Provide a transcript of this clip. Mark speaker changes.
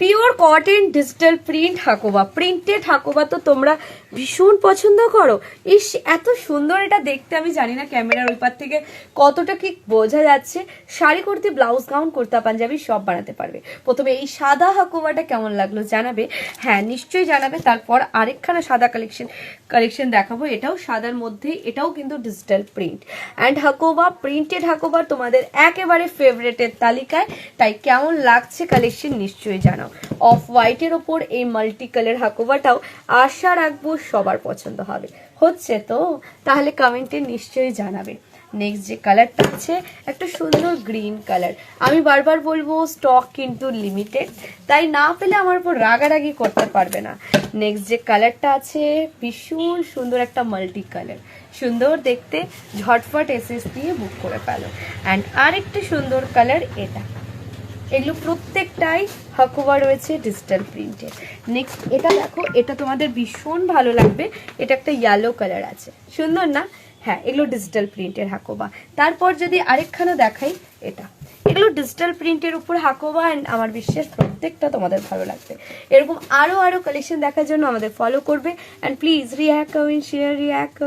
Speaker 1: Pure cotton digital print Hakoba, printed Hakoba তো তোমরা ভীষণ পছন্দ করো। ইস এত সুন্দর এটা দেখতে, আমি জানি না ক্যামেরার ওই পার থেকে কতটা কি বোঝা যাচ্ছে। শাড়ি কুর্তি, ব্লাউজ গাউন, কুর্তা পাঞ্জাবি সব বানাতে পারবে। প্রথমে এই সাদা হাকোবাটা কেমন লাগলো জানাবে, হ্যাঁ নিশ্চয়ই জানাবে। তারপর আরেকখানা সাদা কালেকশন দেখাবো, এটাও সাদার মধ্যে, এটাও কিন্তু digital print and Hakoba, printed Hakoba তোমাদের একেবারে ফেভারিটের তালিকায়। তাই কেমন লাগছে কালেকশন নিশ্চয়ই জানাও। অফ হোয়াইটের ওপর এই মাল্টি কালার হাকোবাটাও আশা রাখবো সবার পছন্দ হবে। হচ্ছে তো? তাহলে কমেন্টে নিশ্চয়ই জানাবে। নেক্সট যে কালারটা আছে একটা সুন্দর গ্রিন কালার। আমি বারবার বলবো স্টক কিন্তু লিমিটেড, তাই না পেলে আমার উপর রাগারাগি করতে পারবে না। নেক্সট যে কালারটা আছে ভীষণ সুন্দর একটা মাল্টি কালার, সুন্দর দেখতে, ঝটফট এসএস দিয়ে বুক করে ফেলো। অ্যান্ড আরেকটা সুন্দর কালার এটা। এগুলো প্রত্যেকটাই হাকোবা রয়েছে ডিজিটাল প্রিন্টের। নেক্সট এটা দেখো, এটা তোমাদের ভীষণ ভালো লাগবে। এটা একটা ইয়েলো কালার আছে, সুন্দর না? হ্যাঁ, এগুলো ডিজিটাল প্রিন্টের হাকোবা। তারপর যদি আরেকখানা দেখাই, এটা এগুলো ডিজিটাল প্রিন্টের উপর হাকোবা অ্যান্ড আমার বিশ্বাস প্রত্যেকটা তোমাদের ভালো লাগবে। এরকম আরো কালেকশন দেখার জন্য আমাদের ফলো করবে and please react, comment, share, react.